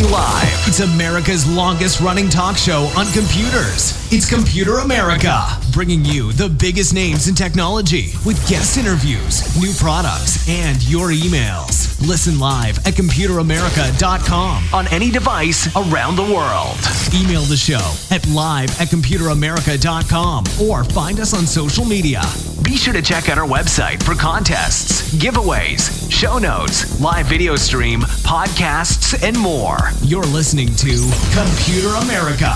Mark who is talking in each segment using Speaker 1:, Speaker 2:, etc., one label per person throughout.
Speaker 1: Broadcasting live. It's America's longest running talk show on computers. It's Computer America, bringing you the biggest names in technology with guest interviews, new products, and your emails. Listen live at computeramerica.com on any device around the world. Email the show at live@computeramerica.com or find us on social media. Be sure to check out our website for contests, giveaways, show notes, live video stream, podcasts, and more. You're listening to Computer America.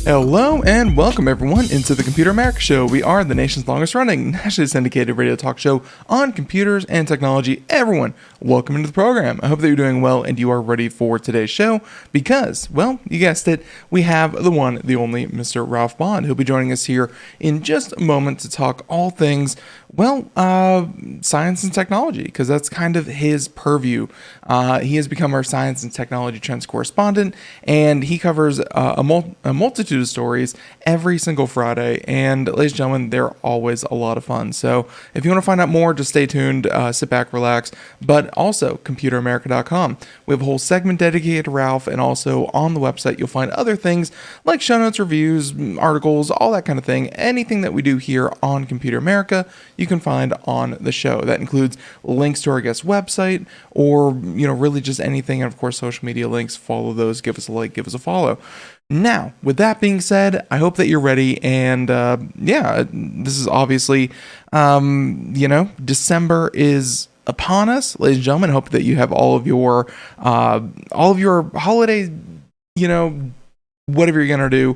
Speaker 2: Hello and welcome everyone into the Computer America Show. We are the nation's longest running, nationally syndicated radio talk show on computers and technology. Everyone, welcome into the program. I hope that you're doing well and you are ready for today's show because, well, you guessed it, we have the one, the only Mr. Ralph Bond, who'll be joining us here in just a moment to talk all things, well, science and technology, because that's kind of his purview. He has become our science and technology trends correspondent, and he covers a multitude of stories every single Friday. And ladies and gentlemen, they're always a lot of fun. So if you want to find out more, just stay tuned, sit back, relax. But also, computeramerica.com. We have a whole segment dedicated to Ralph, and also on the website, you'll find other things like show notes, reviews, articles, all that kind of thing. Anything that we do here on Computer America, you can find on the show. That includes links to our guest website, or really just anything, and of course social media links. Follow those, give us a like, give us a follow. Now, with that being said, I hope that you're ready, and this is obviously December is upon us, ladies and gentlemen. I hope that you have all of your holiday, whatever you're gonna do,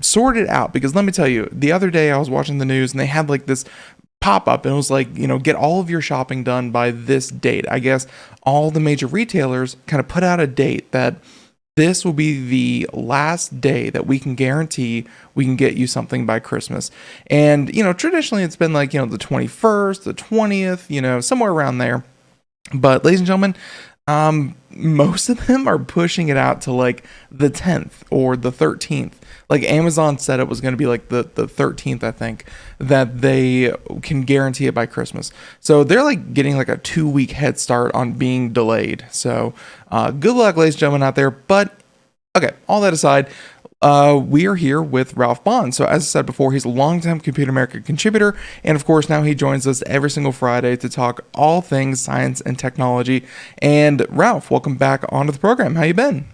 Speaker 2: sorted out. Because let me tell you, the other day I was watching the news and they had like this pop up and it was like, get all of your shopping done by this date. I guess all the major retailers kind of put out a date that this will be the last day that we can guarantee we can get you something by Christmas. And, traditionally it's been like, the 21st, the 20th, somewhere around there. But ladies and gentlemen, most of them are pushing it out to like the 10th or the 13th. Like Amazon said it was going to be like the 13th, I think, that they can guarantee it by Christmas. So they're like getting like a 2-week head start on being delayed. So good luck, ladies and gentlemen, out there. But okay, all that aside, we are here with Ralph Bond. So as I said before, he's a longtime Computer America contributor. And of course, now he joins us every single Friday to talk all things science and technology. And Ralph, welcome back onto the program. How you been?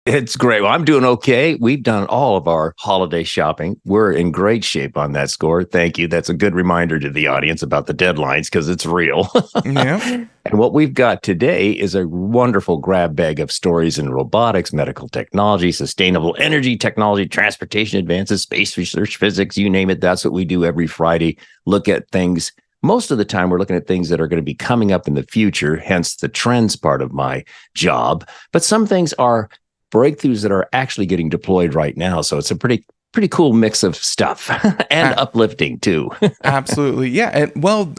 Speaker 3: It's great. Well, I'm doing okay. We've done all of our holiday shopping. We're in great shape on that score. Thank you. That's a good reminder to the audience about the deadlines because it's real.
Speaker 2: Yeah.
Speaker 3: And what we've got today is a wonderful grab bag of stories in robotics, medical technology, sustainable energy technology, transportation advances, space research, physics, you name it. That's what we do every Friday. Look at things. Most of the time, we're looking at things that are going to be coming up in the future, hence the trends part of my job. But some things are breakthroughs that are actually getting deployed right now. So it's a pretty cool mix of stuff and uplifting too.
Speaker 2: Absolutely. Yeah.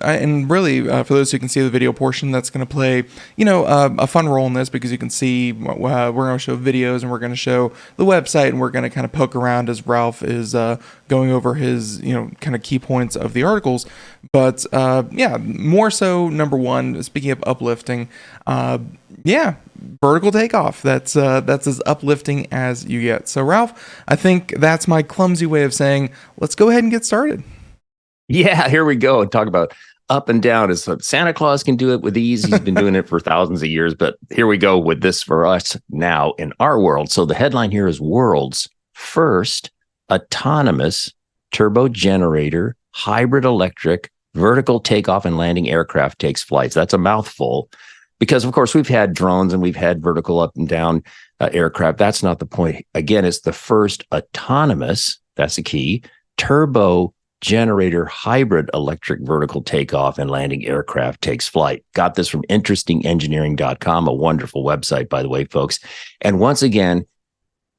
Speaker 2: And really, for those who can see the video portion, that's going to play, a fun role in this because you can see we're going to show videos and we're going to show the website and we're going to kind of poke around as Ralph is going over his, kind of key points of the articles. But more so, number one, speaking of uplifting, vertical takeoff. That's as uplifting as you get. So Ralph, I think that's my clumsy way of saying, let's go ahead and get started.
Speaker 3: Yeah, here we go. And talk about up and down. As Santa Claus can do it with ease. He's been doing it for thousands of years, but here we go with this for us now in our world. So the headline here is world's first autonomous turbogenerator hybrid electric vertical takeoff and landing aircraft takes flights. That's a mouthful. Because, of course, we've had drones and we've had vertical up and down aircraft. That's not the point. Again, it's the first autonomous, that's the key, turbo generator hybrid electric vertical takeoff and landing aircraft takes flight. Got this from interestingengineering.com, a wonderful website, by the way, folks. And once again,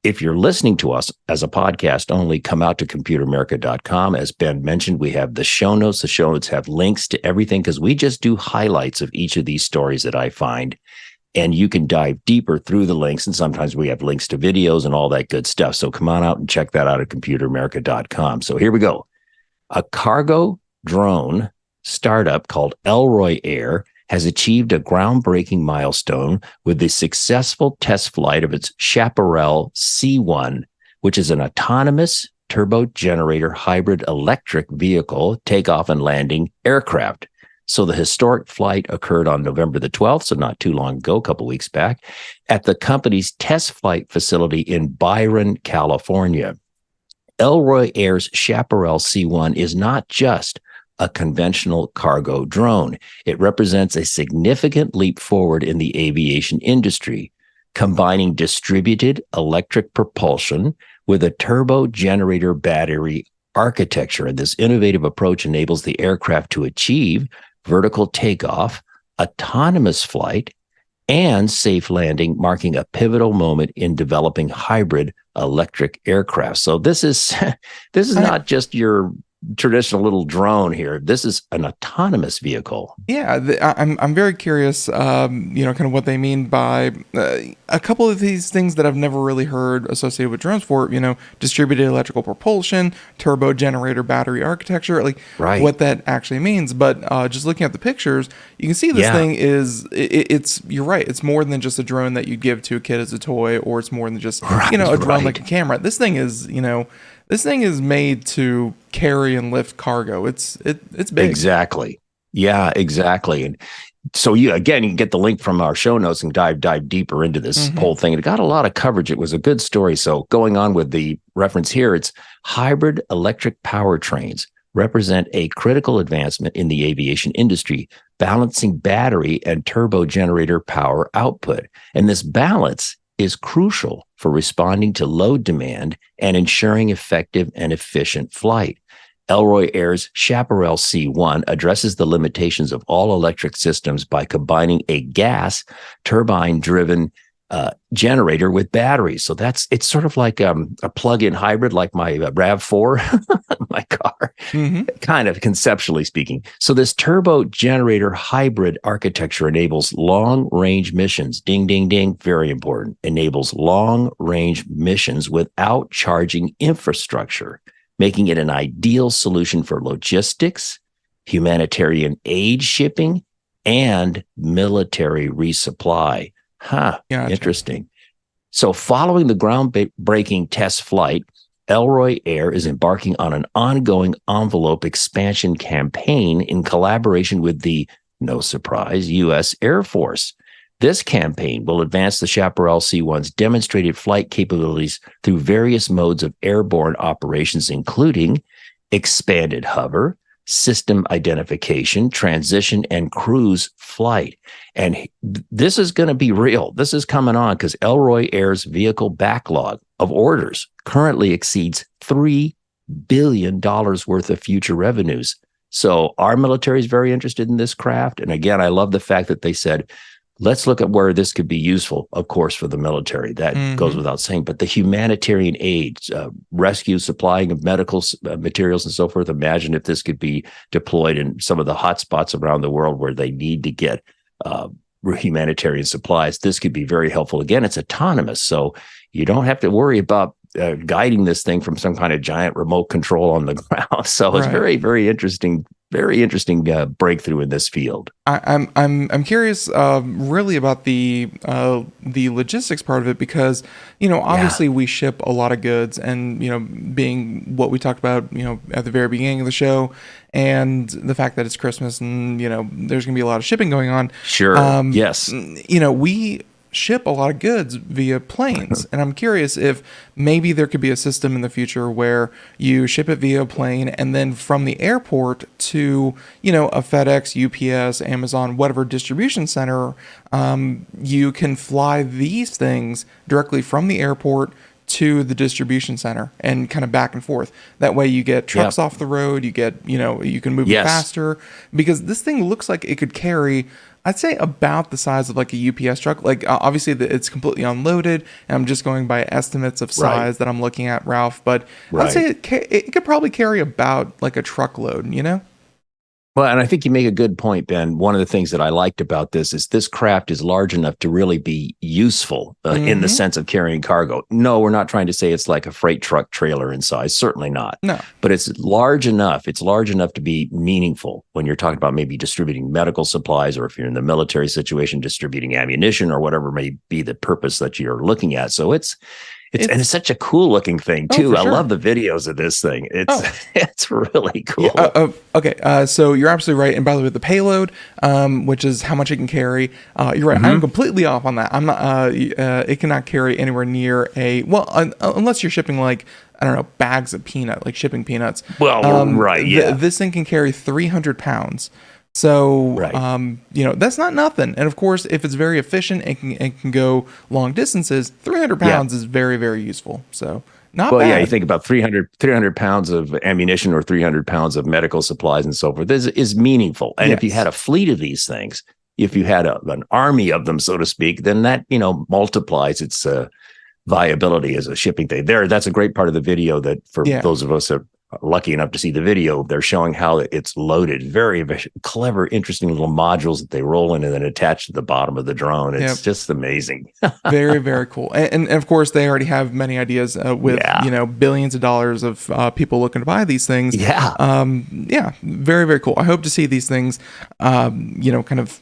Speaker 3: if you're listening to us as a podcast only, come out to computeramerica.com. As Ben mentioned, we have the show notes. The show notes have links to everything because we just do highlights of each of these stories that I find. And you can dive deeper through the links. And sometimes we have links to videos and all that good stuff. So come on out and check that out at computeramerica.com. So here we go. A cargo drone startup called Elroy Air has achieved a groundbreaking milestone with the successful test flight of its Chaparral C1, which is an autonomous turbogenerator-hybrid electric vehicle takeoff and landing aircraft. So the historic flight occurred on November the 12th, so not too long ago, a couple weeks back, at the company's test flight facility in Byron, California. Elroy Air's Chaparral C1 is not just a conventional cargo drone. It represents a significant leap forward in the aviation industry, combining distributed electric propulsion with a turbo generator battery architecture. And this innovative approach enables the aircraft to achieve vertical takeoff, autonomous flight, and safe landing, marking a pivotal moment in developing hybrid electric aircraft. So this is not just your traditional little drone here. This is an autonomous vehicle.
Speaker 2: Yeah, I'm very curious, kind of what they mean by a couple of these things that I've never really heard associated with drones for, distributed electrical propulsion, turbo generator battery architecture, like what that actually means. But just looking at the pictures, you can see this thing is, you're right, it's more than just a drone that you give to a kid as a toy, or it's more than just, a drone like a camera. This thing is, this thing is made to carry and lift cargo. It's big.
Speaker 3: Exactly. Yeah, exactly. And so you can get the link from our show notes and dive deeper into this whole thing. It got a lot of coverage. It was a good story. So going on with the reference here, it's hybrid electric powertrains represent a critical advancement in the aviation industry, balancing battery and turbo generator power output. And this balance is crucial for responding to load demand and ensuring effective and efficient flight. Elroy Air's Chaparral C1 addresses the limitations of all electric systems by combining a gas turbine-driven generator with batteries. So it's sort of like a plug-in hybrid, like my RAV4, my car, kind of conceptually speaking. So this turbo generator hybrid architecture enables long-range missions. Ding, ding, ding. Very important. Enables long-range missions without charging infrastructure, making it an ideal solution for logistics, humanitarian aid shipping, and military resupply. Gotcha. Interesting. So following the groundbreaking test flight, Elroy Air is embarking on an ongoing envelope expansion campaign in collaboration with the, no surprise, U.S. Air Force. This campaign will advance the Chaparral C1's demonstrated flight capabilities through various modes of airborne operations, including expanded hover, system identification, transition, and cruise flight. And this is going to be real. This is coming on because Elroy Air's vehicle backlog of orders currently exceeds $3 billion worth of future revenues. So our military is very interested in this craft. And again, I love the fact that they said, let's look at where this could be useful, of course, for the military. That goes without saying. But the humanitarian aid, rescue, supplying of medical materials and so forth. Imagine if this could be deployed in some of the hot spots around the world where they need to get humanitarian supplies. This could be very helpful. Again, it's autonomous, so you don't have to worry about guiding this thing from some kind of giant remote control on the ground. So it's very, very interesting. Very interesting breakthrough in this field.
Speaker 2: I'm curious, really about the logistics part of it, because obviously we ship a lot of goods, and being what we talked about at the very beginning of the show, and the fact that it's Christmas and there's gonna be a lot of shipping going on.
Speaker 3: Sure. Yes.
Speaker 2: We ship a lot of goods via planes, and I'm curious if maybe there could be a system in the future where you ship it via plane, and then from the airport to a FedEx, UPS, Amazon, whatever distribution center, you can fly these things directly from the airport to the distribution center and kind of back and forth. That way you get trucks off the road, you get you can move faster, because this thing looks like it could carry, I'd say, about the size of like a UPS truck. Like obviously it's completely unloaded, and I'm just going by estimates of size that I'm looking at, Ralph. But I'd say it could probably carry about like a truckload,
Speaker 3: Well, and I think you make a good point, Ben. One of the things that I liked about this craft is large enough to really be useful in the sense of carrying cargo. No, we're not trying to say it's like a freight truck trailer in size. Certainly not.
Speaker 2: No.
Speaker 3: But it's large enough. It's large enough to be meaningful when you're talking about maybe distributing medical supplies, or if you're in the military situation, distributing ammunition or whatever may be the purpose that you're looking at. So it's such a cool looking thing too. I love the videos of this thing. It's really cool.
Speaker 2: Yeah, okay. So you're absolutely right. And by the way, the payload, which is how much it can carry, you're right. I'm completely off on that. I'm not. It cannot carry anywhere near unless you're shipping like, I don't know, bags of like shipping peanuts.
Speaker 3: Well, right. Yeah.
Speaker 2: This thing can carry 300 pounds. So, that's not nothing. And of course, if it's very efficient, it can go long distances. 300 pounds is very, very useful. So not bad.
Speaker 3: Yeah, you think about 300 pounds of ammunition or 300 pounds of medical supplies and so forth. This is meaningful. And if you had a fleet of these things, if you had an army of them, so to speak, then that, multiplies its viability as a shipping thing. That's a great part of the video that for those of us that are lucky enough to see the video, they're showing how it's loaded. Very, very clever, interesting little modules that they roll in and then attach to the bottom of the drone. It's just amazing.
Speaker 2: Very, very cool. And of course, they already have many ideas with, billions of dollars of people looking to buy these things. Very, very cool. I hope to see these things, kind of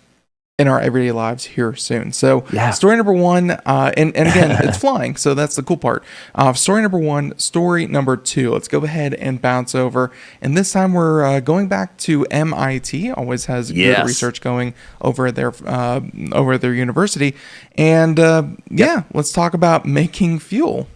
Speaker 2: in our everyday lives here soon. So story number one, and again, it's flying. So that's the cool part. Story number one, story number two. Let's go ahead and bounce over. And this time we're going back to MIT. Always has good research going over at their university. And let's talk about making fuel.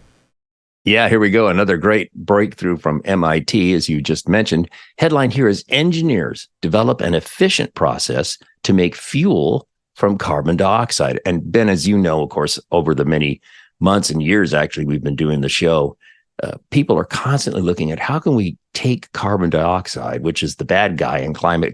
Speaker 3: Yeah, here we go. Another great breakthrough from MIT, as you just mentioned. Headline here is engineers develop an efficient process to make fuel from carbon dioxide. And Ben, as you know, of course, over the many months and years, actually, we've been doing the show. People are constantly looking at how can we take carbon dioxide, which is the bad guy in climate,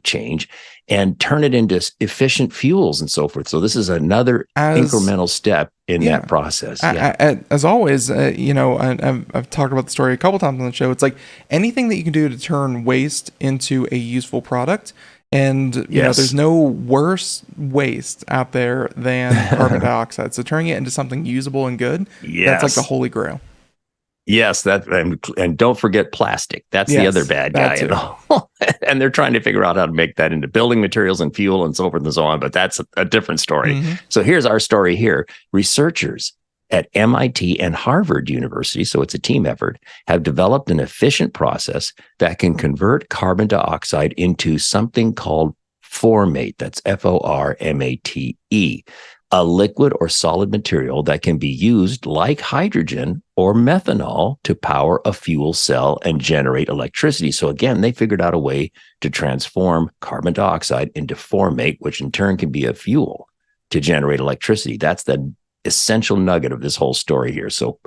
Speaker 3: change, and turn it into efficient fuels and so forth. So this is another incremental step in that process.
Speaker 2: As always, I've talked about the story a couple times on the show. It's like anything that you can do to turn waste into a useful product. And there's no worse waste out there than carbon dioxide. So turning it into something usable and good, that's like the holy grail.
Speaker 3: Yes, and don't forget plastic. That's the other bad guy. And they're trying to figure out how to make that into building materials and fuel and so forth and so on. But that's a different story. So here's our story here. Researchers at MIT and Harvard University, so it's a team effort, have developed an efficient process that can convert carbon dioxide into something called formate. That's formate, a liquid or solid material that can be used like hydrogen or methanol to power a fuel cell and generate electricity. So again, they figured out a way to transform carbon dioxide into formate, which in turn can be a fuel to generate electricity. That's the essential nugget of this whole story here. So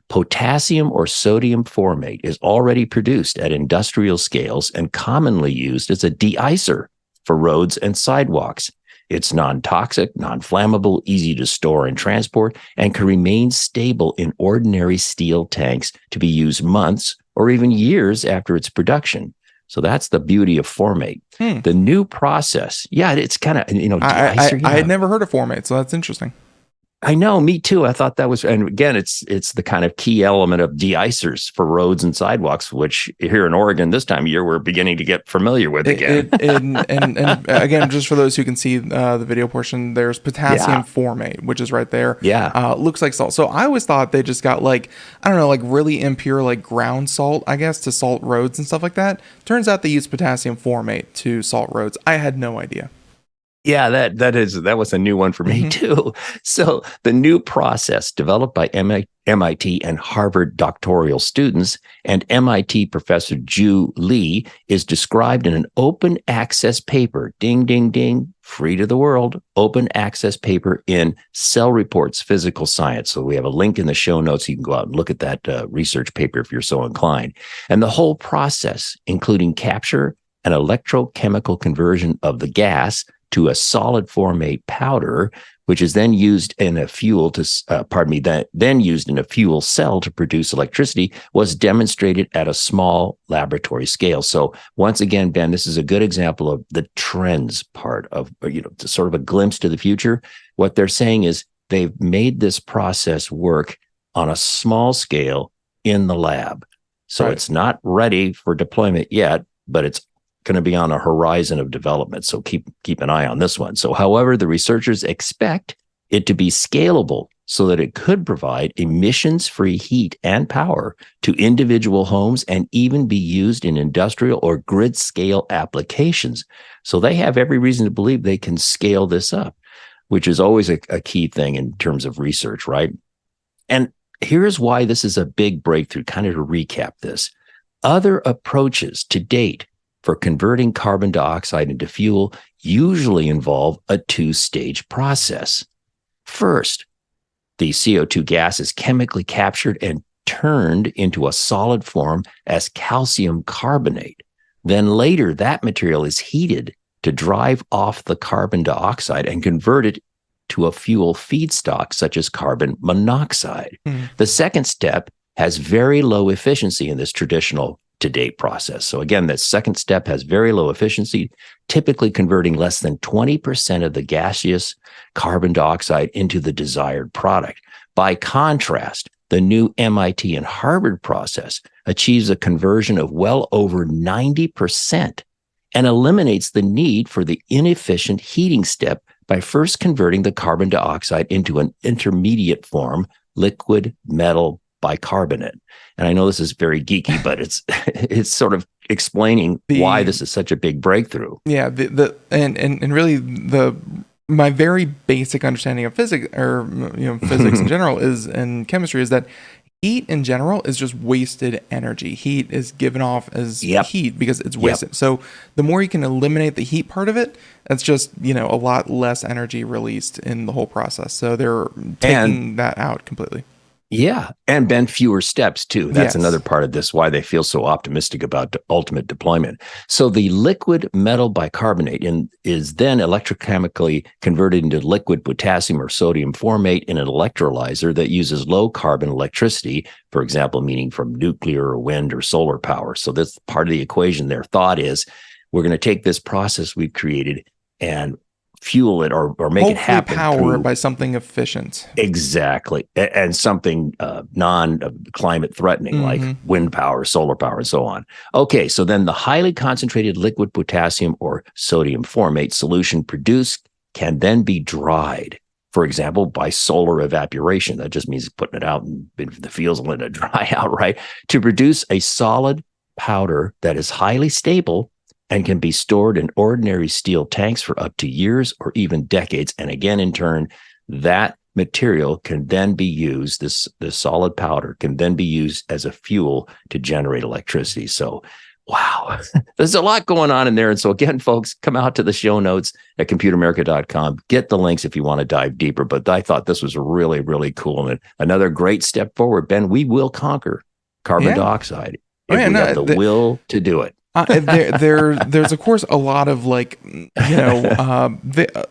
Speaker 3: potassium or sodium formate is already produced at industrial scales and commonly used as a de-icer for roads and sidewalks. It's non-toxic, non-flammable, easy to store and transport, and can remain stable in ordinary steel tanks to be used months or even years after its production. So that's the beauty of formate. The new process, it's kind of, de-icer.
Speaker 2: I had never heard of formate, so that's interesting.
Speaker 3: I know, me too. I thought that was, and again, it's the kind of key element of de-icers for roads and sidewalks, which here in Oregon this time of year we're beginning to get familiar with again.
Speaker 2: And again, just for those who can see the video portion, there's potassium formate, which is right there. Looks like salt. So I always thought they just got really impure ground salt, I guess, to salt roads and stuff like that. Turns out they use potassium formate to salt roads. I had no idea.
Speaker 3: Yeah, that was a new one for me too. So the new process developed by MIT and Harvard doctoral students and MIT professor Ju Lee is described in an open access paper. Ding, ding, ding. Free to the world. Open access paper in Cell Reports Physical Science. So we have a link in the show notes. You can go out and look at that research paper if you're so inclined. And the whole process, including capture and electrochemical conversion of the gas to a solid formate powder, which is then used in a fuel then used in a fuel cell to produce electricity, was demonstrated at a small laboratory scale. So once again, Ben, this is a good example of the trends part of, sort of a glimpse to the future. What they're saying is they've made this process work on a small scale in the lab. So It's not ready for deployment yet, but it's going to be on a horizon of development. So keep an eye on this one. So however, the researchers expect it to be scalable so that it could provide emissions-free heat and power to individual homes and even be used in industrial or grid scale applications. So they have every reason to believe they can scale this up, which is always a key thing in terms of research, right? And here's why this is a big breakthrough, kind of to recap this. Other approaches to date for converting carbon dioxide into fuel usually involve a two-stage process. First, the CO2 gas is chemically captured and turned into a solid form as calcium carbonate. Then later, that material is heated to drive off the carbon dioxide and convert it to a fuel feedstock, such as carbon monoxide. The second step has very low efficiency in this traditional to-date process. So again, that second step has very low efficiency, typically converting less than 20% of the gaseous carbon dioxide into the desired product. By contrast, the new MIT and Harvard process achieves a conversion of well over 90% and eliminates the need for the inefficient heating step by first converting the carbon dioxide into an intermediate form, liquid metal bicarbonate. And I know this is very geeky, but it's sort of explaining why this is such a big breakthrough.
Speaker 2: Yeah, and really my very basic understanding of physics, or physics in general, and chemistry, is that heat in general is just wasted energy. Heat is given off as heat because it's wasted. So the more you can eliminate the heat part of it, that's just a lot less energy released in the whole process. So they're taking that out completely.
Speaker 3: Yeah. And Ben, fewer steps too. That's another part of this, why they feel so optimistic about the ultimate deployment. So the liquid metal bicarbonate is then electrochemically converted into liquid potassium or sodium formate in an electrolyzer that uses low carbon electricity, for example, meaning from nuclear or wind or solar power. So that's part of the equation. Their thought is we're going to take this process we've created and fuel it or make it happen.
Speaker 2: Power it by something efficient.
Speaker 3: Exactly. And something non-climate threatening, like wind power, solar power, and so on. Okay, so then the highly concentrated liquid potassium or sodium formate solution produced can then be dried, for example, by solar evaporation. That just means putting it out in the fields and letting it dry out, right? To produce a solid powder that is highly stable and can be stored in ordinary steel tanks for up to years or even decades. And again, in turn, that material can then be used, this solid powder can then be used as a fuel to generate electricity. So, wow, there's a lot going on in there. And so again, folks, come out to the show notes at computeramerica.com. Get the links if you want to dive deeper. But I thought this was really, really cool. And another great step forward. Ben, we will conquer carbon dioxide if we have the will to do it.
Speaker 2: There's of course a lot of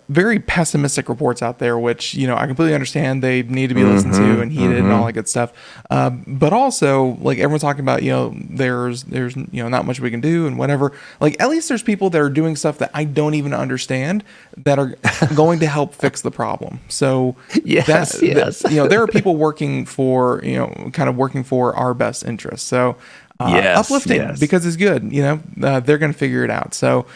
Speaker 2: very pessimistic reports out there, which I completely understand. They need to be listened to and heated and all that good stuff. But also, like, everyone's talking about, there's not much we can do and whatever. Like, at least there's people that are doing stuff that I don't even understand that are going to help fix the problem. So
Speaker 3: yes.
Speaker 2: There are people working for kind of working for our best interests. So. Uplifting because it's good. They're going to figure it out. So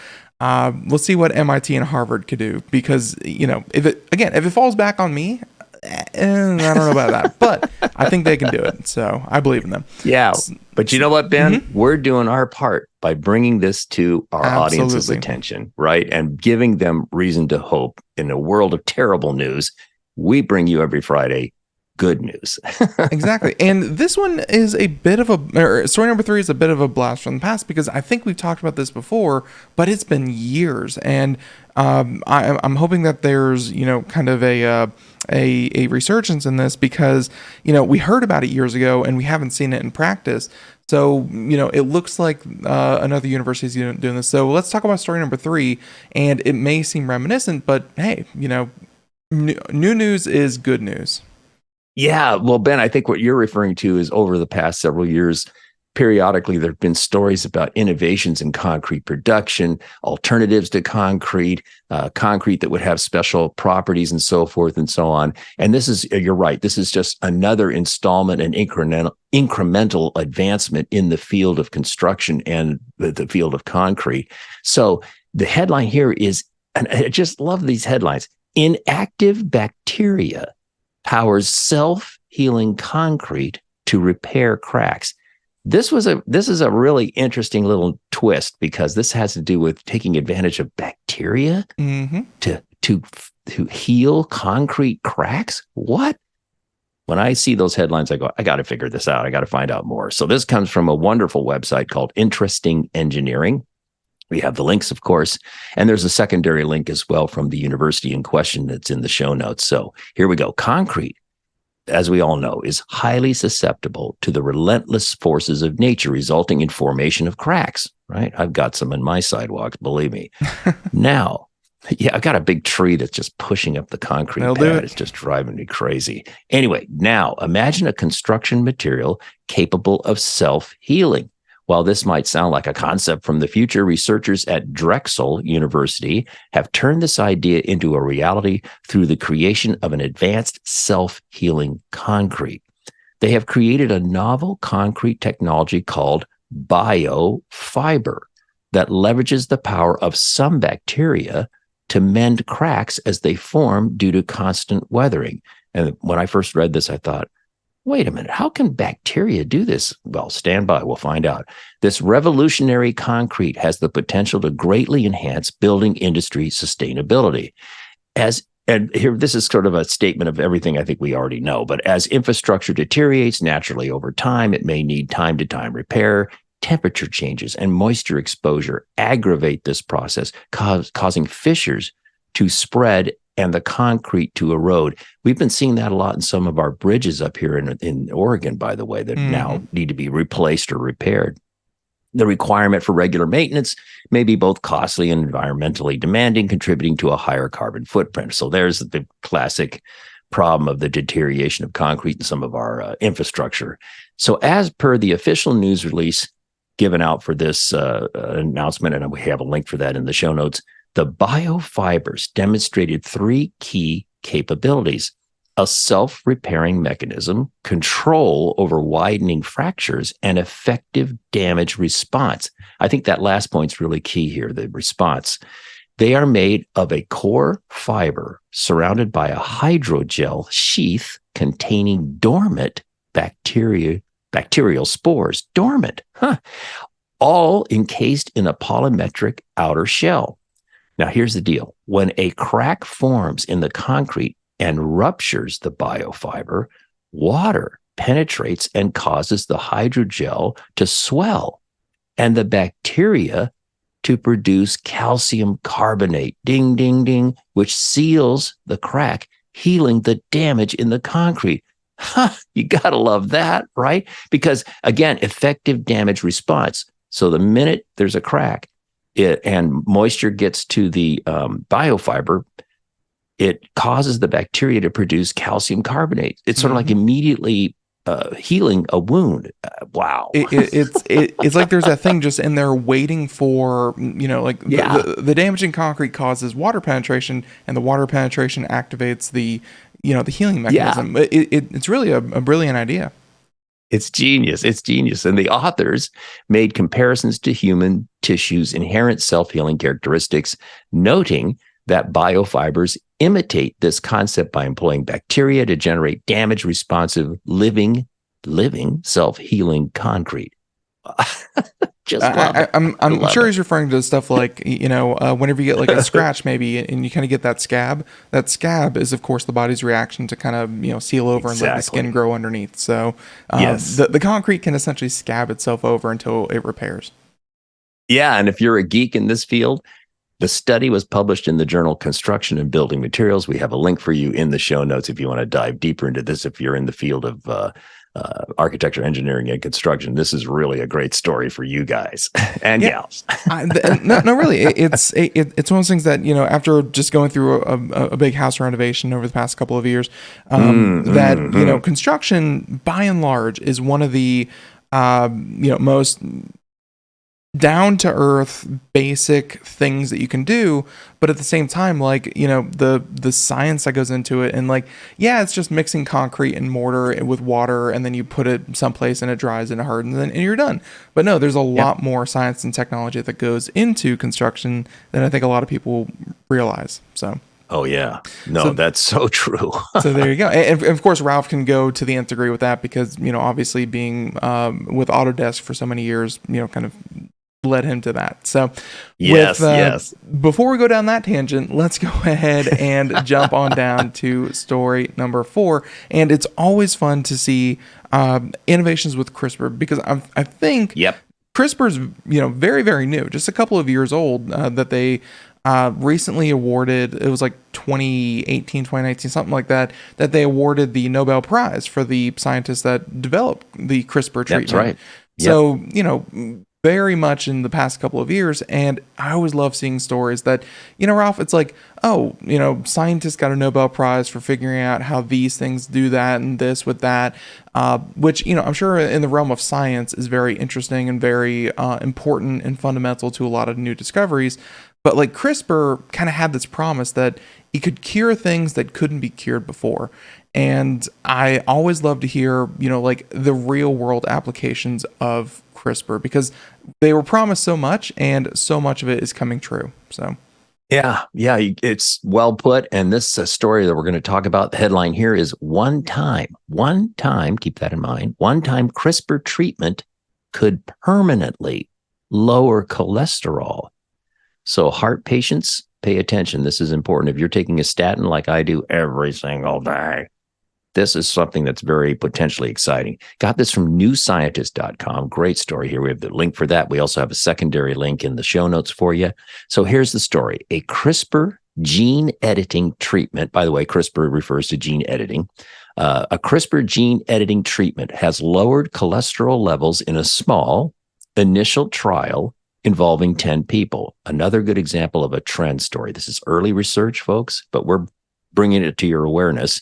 Speaker 2: we'll see what MIT and Harvard could do, because if it falls back on me, I don't know about that, but I think they can do it. So I believe in them.
Speaker 3: Yeah, but you know what, Ben? We're doing our part by bringing this to our audience's attention, right, and giving them reason to hope in a world of terrible news. We bring you every Friday good news.
Speaker 2: Exactly. And this one is a bit of story number 3 is a bit of a blast from the past, because I think we've talked about this before, but it's been years. And I'm hoping that there's, kind of a resurgence in this, because, we heard about it years ago and we haven't seen it in practice. So, it looks like another university is doing this. So let's talk about story number 3. And it may seem reminiscent, but hey, new news is good news.
Speaker 3: Yeah, well, Ben, I think what you're referring to is over the past several years, periodically there have been stories about innovations in concrete production, alternatives to concrete, concrete that would have special properties and so forth and so on. And this is, you're right, this is just another installment and incremental advancement in the field of construction and the field of concrete. So the headline here is, and I just love these headlines, inactive bacteria powers self-healing concrete to repair cracks. This is a really interesting little twist, because this has to do with taking advantage of bacteria to heal concrete cracks. What? When I see those headlines, I go, I got to figure this out. I got to find out more. So this comes from a wonderful website called Interesting Engineering. We have the links, of course, and there's a secondary link as well from the university in question that's in the show notes. So here we go. Concrete, as we all know, is highly susceptible to the relentless forces of nature, resulting in formation of cracks, right? I've got some in my sidewalks, believe me. Now, yeah, I've got a big tree that's just pushing up the concrete pad. It's just driving me crazy. Anyway, now imagine a construction material capable of self-healing. While this might sound like a concept from the future, researchers at Drexel University have turned this idea into a reality through the creation of an advanced self-healing concrete. They have created a novel concrete technology called biofiber that leverages the power of some bacteria to mend cracks as they form due to constant weathering. And when I first read this, I thought, wait a minute, how can bacteria do this? Well, stand by, we'll find out. This revolutionary concrete has the potential to greatly enhance building industry sustainability. And here, this is sort of a statement of everything I think we already know, but as infrastructure deteriorates naturally over time, it may need time-to-time repair. Temperature changes and moisture exposure aggravate this process, causing fissures to spread and the concrete to erode. We've been seeing that a lot in some of our bridges up here in Oregon, by the way, that now need to be replaced or repaired. The requirement for regular maintenance may be both costly and environmentally demanding, contributing to a higher carbon footprint. So there's the classic problem of the deterioration of concrete in some of our infrastructure. So as per the official news release given out for this announcement, and we have a link for that in the show notes, the biofibers demonstrated 3 key capabilities: a self-repairing mechanism, control over widening fractures, and effective damage response. I think that last point's really key here, the response. They are made of a core fiber surrounded by a hydrogel sheath containing dormant bacterial spores. Dormant, all encased in a polymetric outer shell. Now, here's the deal. When a crack forms in the concrete and ruptures the biofiber, water penetrates and causes the hydrogel to swell and the bacteria to produce calcium carbonate, ding, ding, ding, which seals the crack, healing the damage in the concrete. You got to love that, right? Because, again, effective damage response. So the minute there's a crack, and moisture gets to the biofiber, it causes the bacteria to produce calcium carbonate. It's sort of like immediately healing a wound. Wow.
Speaker 2: It's like there's that thing just in there waiting for, the damage in concrete causes water penetration, and the water penetration activates the healing mechanism. Yeah. It's really a brilliant idea.
Speaker 3: It's genius. It's genius. And the authors made comparisons to human tissue's inherent self-healing characteristics, noting that biofibers imitate this concept by employing bacteria to generate damage-responsive, living, self-healing concrete. Just love it.
Speaker 2: I'm sure he's referring to stuff like, whenever you get like a scratch maybe and you kind of get that scab is of course the body's reaction to kind of, seal over and let the skin grow underneath. So
Speaker 3: yes,
Speaker 2: the concrete can essentially scab itself over until it repairs.
Speaker 3: Yeah. And if you're a geek in this field, the study was published in the journal Construction and Building Materials. We have a link for you in the show notes if you want to dive deeper into this. If you're in the field of architecture, engineering, and construction, this is really a great story for you guys and gals.
Speaker 2: No, really, it's one of those things that after just going through a big house renovation over the past couple of years, construction by and large is one of the most down to earth basic things that you can do, but at the same time, like the science that goes into it, and like it's just mixing concrete and mortar with water, and then you put it someplace and it dries and it hardens and you're done. But no, there's a lot more science and technology that goes into construction than I think a lot of people realize. So
Speaker 3: oh yeah, no, that's so true.
Speaker 2: So there you go. And of course, Ralph can go to the nth degree with that because obviously being with Autodesk for so many years, kind of led him to that. So yes. Before we go down that tangent, let's go ahead and jump on down to story number 4. And it's always fun to see innovations with CRISPR because I think CRISPR's very, very new, just a couple of years old, that they recently awarded, it was like 2018, 2019, something like that they awarded the Nobel Prize for the scientists that developed the CRISPR treatment.
Speaker 3: That's right. Yep.
Speaker 2: So, very much in the past couple of years. And I always love seeing stories that, Ralph, it's like, scientists got a Nobel Prize for figuring out how these things do that and this with that, which, I'm sure in the realm of science is very interesting and very important and fundamental to a lot of new discoveries. But like CRISPR kind of had this promise that it could cure things that couldn't be cured before. And I always love to hear, like the real world applications of CRISPR because they were promised so much and so much of it is coming true. So
Speaker 3: yeah, it's well put. And this story that we're going to talk about, the headline here is one time, keep that in mind, one time CRISPR treatment could permanently lower cholesterol. So heart patients, pay attention. This is important. If you're taking a statin like I do every single day, this is something that's very potentially exciting. Got this from newscientist.com. Great story here. We have the link for that. We also have a secondary link in the show notes for you. So here's the story. A CRISPR gene editing treatment, by the way, CRISPR refers to gene editing. A CRISPR gene editing treatment has lowered cholesterol levels in a small initial trial involving 10 people. Another good example of a trend story. This is early research, folks, but we're bringing it to your awareness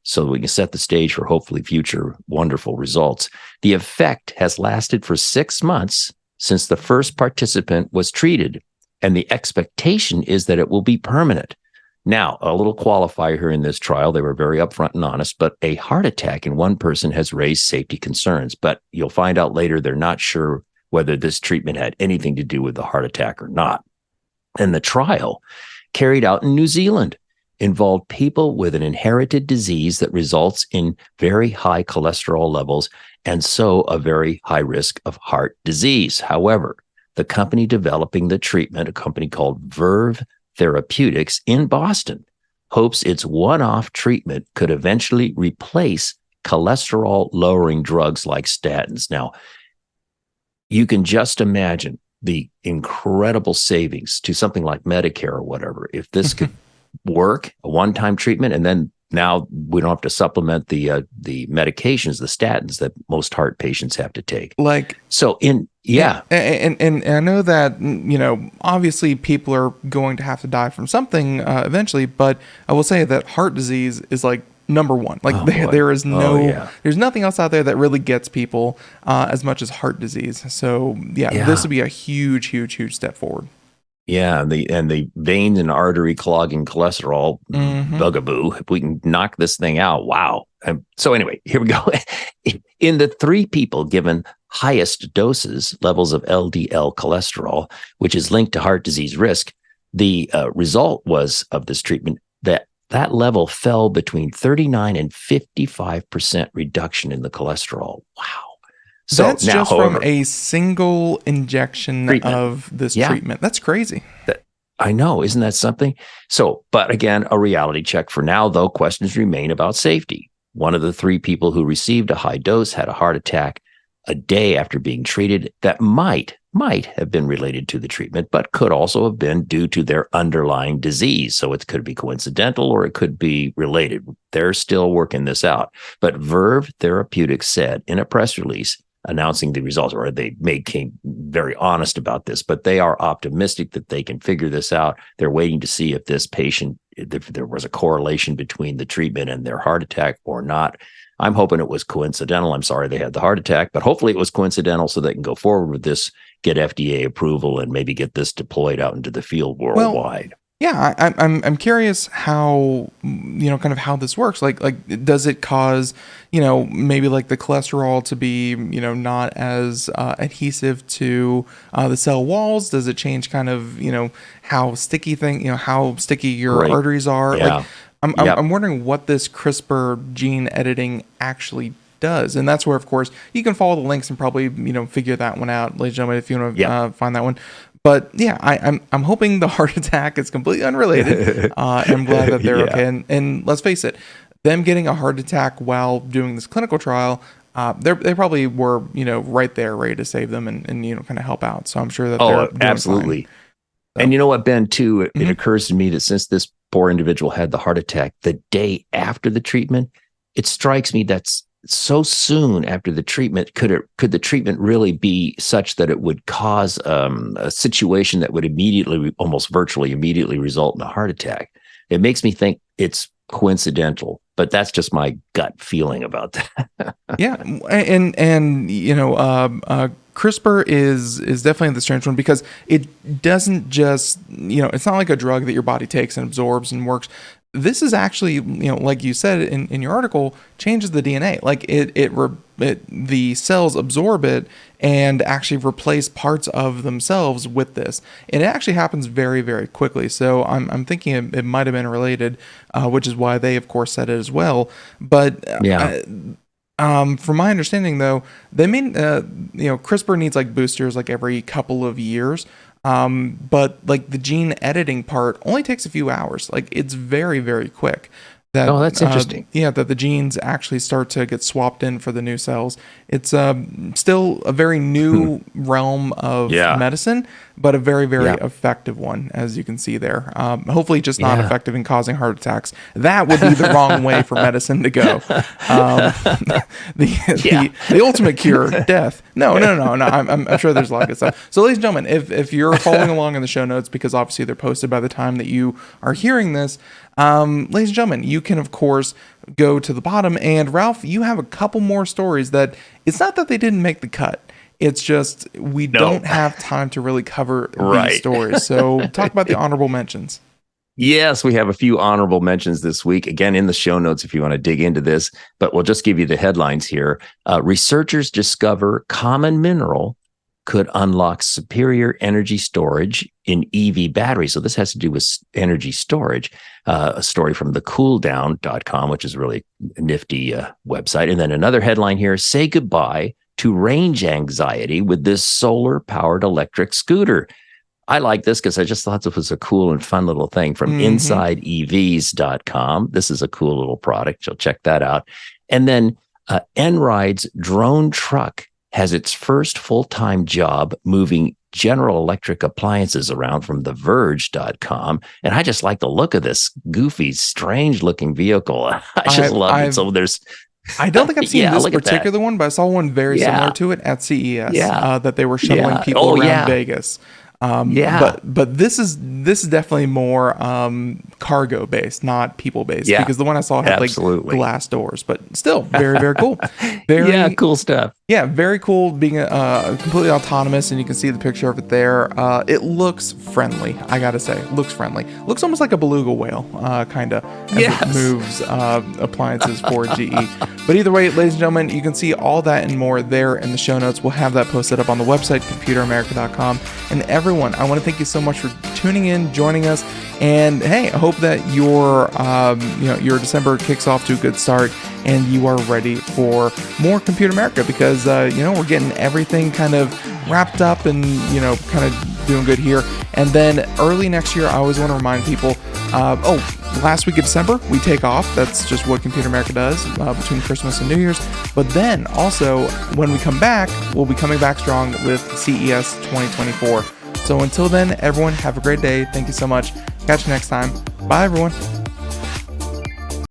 Speaker 3: so that we can set the stage for hopefully future wonderful results. The effect has lasted for 6 months since the first participant was treated, and the expectation is that it will be permanent. Now, a little qualifier here in this trial, they were very upfront and honest, but a heart attack in one person has raised safety concerns. But you'll find out later they're not sure whether this treatment had anything to do with the heart attack or not. And the trial, carried out in New Zealand, involved people with an inherited disease that results in very high cholesterol levels and so a very high risk of heart disease. However, the company developing the treatment, a company called Verve Therapeutics in Boston, hopes its one-off treatment could eventually replace cholesterol-lowering drugs like statins. Now, you can just imagine the incredible savings to something like Medicare or whatever if this could work, a one-time treatment, and then now we don't have to supplement the medications, the statins that most heart patients have to take.
Speaker 2: Like
Speaker 3: so, and
Speaker 2: I know that obviously people are going to have to die from something eventually, but I will say that heart disease is like number one. Like there is there's nothing else out there that really gets people as much as heart disease. So this would be a huge step forward.
Speaker 3: Yeah, and the veins and artery clogging cholesterol bugaboo. If we can knock this thing out, wow. So anyway, here we go. In the 3 people given highest doses, levels of LDL cholesterol, which is linked to heart disease risk, the result was of this treatment that level fell between 39 and 55% reduction in the cholesterol. Wow. So
Speaker 2: that's
Speaker 3: now,
Speaker 2: just
Speaker 3: however,
Speaker 2: from a single injection of this treatment. That's crazy.
Speaker 3: I know, isn't that something? So, but again, a reality check for now, though, questions remain about safety. One of the 3 people who received a high dose had a heart attack a day after being treated that might have been related to the treatment, but could also have been due to their underlying disease. So it could be coincidental or it could be related. They're still working this out. But Verve Therapeutics said in a press release announcing the results, or came very honest about this, but they are optimistic that they can figure this out. They're waiting to see if this patient, if there was a correlation between the treatment and their heart attack or not. I'm hoping it was coincidental. I'm sorry they had the heart attack, but hopefully it was coincidental so they can go forward with this, get FDA approval, and maybe get this deployed out into the field worldwide.
Speaker 2: Yeah, I'm curious how, kind of how this works. Like does it cause, maybe like the cholesterol to be, not as adhesive to the cell walls? Does it change kind of, how sticky how sticky your arteries are?
Speaker 3: Yeah.
Speaker 2: Like, I'm wondering what this CRISPR gene editing actually does. And that's where, of course, you can follow the links and probably, figure that one out, ladies and gentlemen, if you want to find that one. But yeah, I'm hoping the heart attack is completely unrelated. I'm glad that they're okay. And let's face it, them getting a heart attack while doing this clinical trial, they probably were, right there ready to save them and kind of help out. So I'm sure that they're doing
Speaker 3: absolutely.
Speaker 2: fine. So.
Speaker 3: And you know what, Ben, too, it occurs to me that since this poor individual had the heart attack the day after the treatment, it strikes me that's so soon after the treatment. Could the treatment really be such that it would cause a situation that would almost virtually immediately result in a heart attack? It makes me think it's coincidental, but that's just my gut feeling about that.
Speaker 2: Yeah, and CRISPR is definitely the strange one because it doesn't just, it's not like a drug that your body takes and absorbs and works. This is actually, like you said in your article, changes the DNA. Like the cells absorb it and actually replace parts of themselves with this. And it actually happens very, very quickly. So I'm thinking it might have been related, which is why they, of course, said it as well. But from my understanding, though, they mean, CRISPR needs like boosters like every couple of years. But like the gene editing part only takes a few hours. Like it's very, very quick.
Speaker 3: That's interesting.
Speaker 2: That the genes actually start to get swapped in for the new cells. It's still a very new realm of medicine, but a very, very effective one, as you can see there. Hopefully just not effective in causing heart attacks. That would be the wrong way for medicine to go. The ultimate cure, death. No. I'm sure there's a lot of good stuff. So ladies and gentlemen, if you're following along in the show notes, because obviously they're posted by the time that you are hearing this, ladies and gentlemen, you can, of course, go to the bottom. And Ralph, you have a couple more stories that it's not that they didn't make the cut. It's just we don't have time to really cover these stories. So talk about the honorable mentions.
Speaker 3: Yes, we have a few honorable mentions this week. Again, in the show notes if you want to dig into this, but we'll just give you the headlines here. Researchers discover common mineral could unlock superior energy storage in EV batteries. So this has to do with energy storage. A story from thecooldown.com, which is a really nifty website. And then another headline here, say goodbye to range anxiety with this solar-powered electric scooter. I like this because I just thought this was a cool and fun little thing from InsideEVs.com. This is a cool little product. You'll check that out. And then Enride's drone truck has its first full-time job moving General Electric appliances around from TheVerge.com. And I just like the look of this goofy, strange-looking vehicle. I just love it. So
Speaker 2: I don't think I've seen this particular one, but I saw one very similar to it at CES that they were shuttling people around Vegas. But this is definitely more cargo based, not people based, because the one I saw had like glass doors, but still very, very cool. Very
Speaker 3: cool stuff.
Speaker 2: Yeah, very cool being completely autonomous, and you can see the picture of it there. It looks friendly, I gotta say. It looks friendly. Looks almost like a beluga whale, kind of, as it moves appliances for GE. But either way, ladies and gentlemen, you can see all that and more there in the show notes. We'll have that posted up on the website, computeramerica.com. And everyone, I want to thank you so much for tuning in, joining us. And hey, I hope that your December kicks off to a good start and you are ready for more Computer America, because we're getting everything kind of wrapped up and kind of doing good here. And then early next year, I always want to remind people, last week of December, we take off. That's just what Computer America does between Christmas and New Year's. But then also, when we come back, we'll be coming back strong with CES 2024. So until then, everyone, have a great day. Thank you so much. Catch you next time. Bye, everyone.